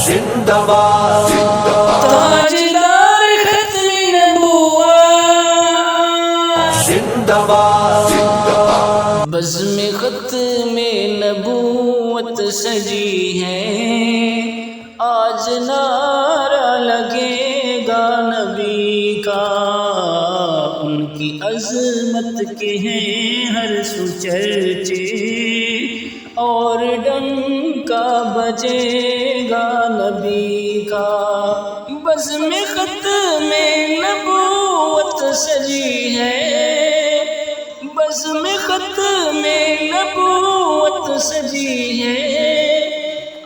زندہ باد تاجدار ختم نبوت، زندہ باد بزم ختم نبوت سجی ہے، آج نعرہ لگے گا نبی کا، ان کی عظمت کے ہیں ہر سو چرچے، اور ڈنکا بجے گا نبی کا، بزم ختم نبوت سجی ہے، بزم ختم نبوت سجی ہے،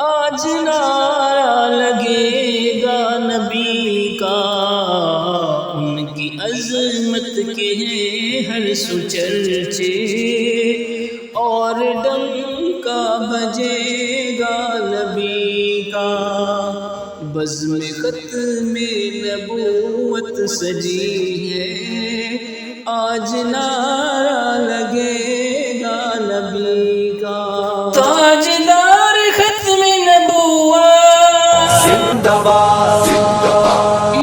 آج نعرہ لگے گا نبی کا، ان کی عظمت کے ہیں ہر سو چرچے، اور ڈنکا بجے گا نبی کا، بزم ختم نبوت سجی ہے، آج نعرہ لگے گا نبی کا، تاجدار ختم نبوت، زندہ باد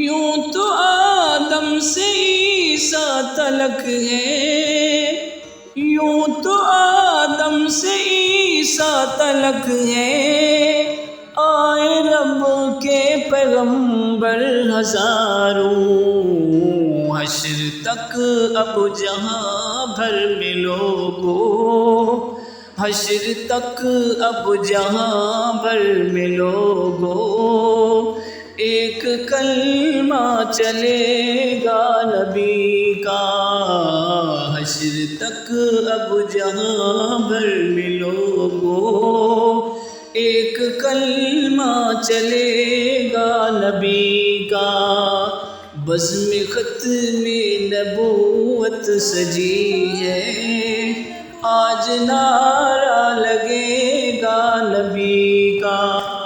یوں تو آدم سے عیسیٰ تلک ہے، یوں تو آدم سے عیسیٰ تلک ہے، آئے رب کے پیغمبر ہزاروں، حشر تک اب جہاں بھر میں لوگوں، حشر تک اب جہاں بھر میں لوگوں، ایک کلمہ چلے گا نبی کا، حشر تک اب جہاں بھر میں لوگوں، ایک کلمہ چلے گا نبی کا، بزم ختم نبوت سجی ہے، آج نعرہ لگے گا نبی کا،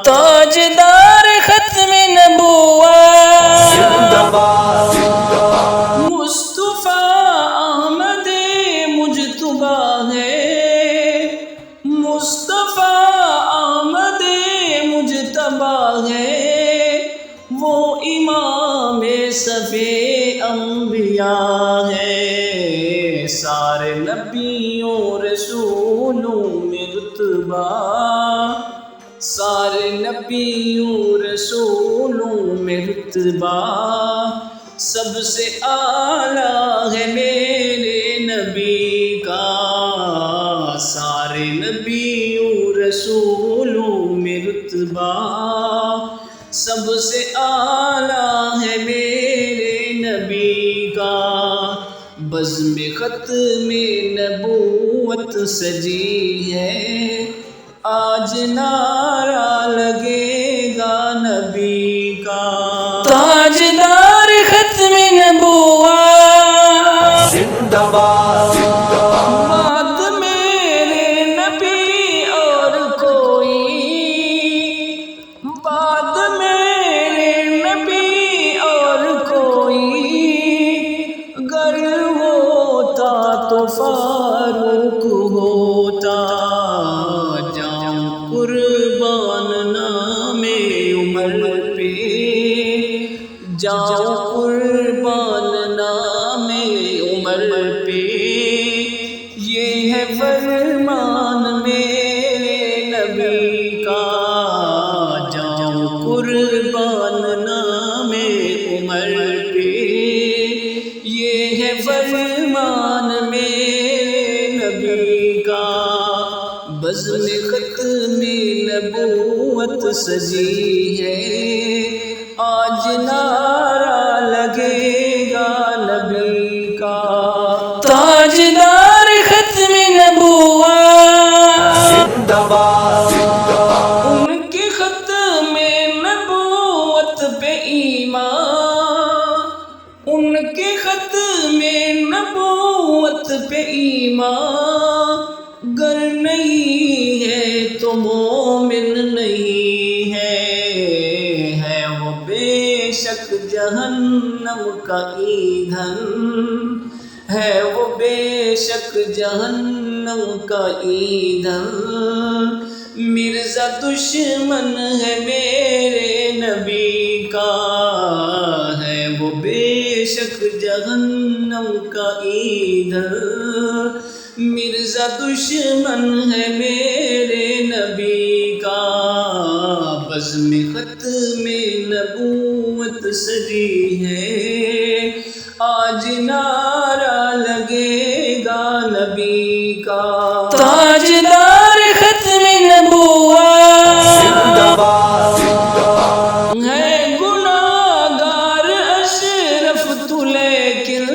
تاجدار ختم نبوت، زندہ باد مصطفیٰ احمد مجتبیٰ ہے، مصطفیٰ احمد مجتبیٰ ہے، وہ امام صف انبیاء ہے، سارے نبیوں رسولوں میں رتبہ، سارے نبیوں رسولوں میں رتبہ، سب سے اعلیٰ ہے میرے نبی کا، سارے نبیوں رسولوں میں رتبہ، سب سے اعلیٰ ہے میرے نبی کا، بزم ختم نبوت سجی ہے، آج نعرہ لگے گا نبی کا، تاجدار ختم نبوت، زندہ باد بعد میرے نبی اور کوئی، بعد میرے نبی اور کوئی، گر ہوتا تو فاروق ہوتا، جاؤں قربان نام عمر پہ، جاؤں قربان نام عمر پہ، یہ ہے فرمان میرے نبی کا، جاؤں قربان نام عمر پہ، یہ ہے فرمان میرے نبی کا، بزم ختم نبوت سجی ہے، آج نعرہ لگے گا نبی کا، تاجدار ختم نبوت، زندہ باد ان کے ختم نبوت پہ ایمان، ان کے ختم نبوت پہ ایمان، گر نہیں ہے تو مومن نہیں ہے وہ بے شک جہنم کا ایندھن، ہے وہ بے شک جہنم کا ایندھن، مرزا دشمن ہے میرے جہنم کا ایندھن، مرزا دشمن ہے میرے نبی کا، بزم ختم نبوت سجی ہے، آج نعرہ لگے گا نبی کا، تاجدار ختم نبوت زندہ باد ہے گناہگار اشرف تو، لیکن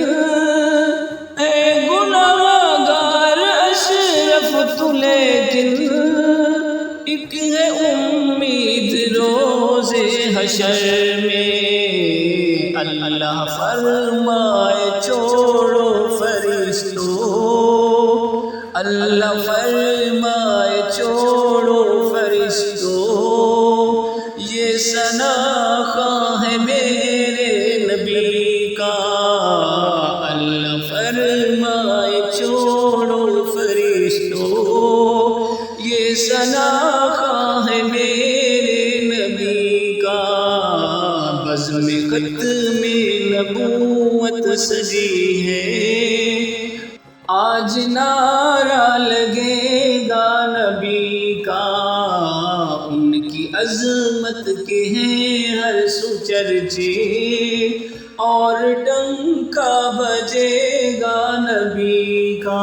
ہے گناہگار اشرف تو، لیکن ایک ہے امید روز حشر میں، اللہ فرمائے چھوڑو فرشتوں، اللہ فرمائے چھوڑو فرشتوں، یہ ثنا خواں ہے میرے نبی کا، اللہ فرمائے چھوڑو فرشتوں، یہ ثنا خواں ہے میرے نبی کا، بزم ختم نبوت سجی ہے، آج نعرہ لگے گا نبی کا، ان کی عظمت کے ہیں ہر سو چرچے، اور ڈنکا بجے گا نبی کا۔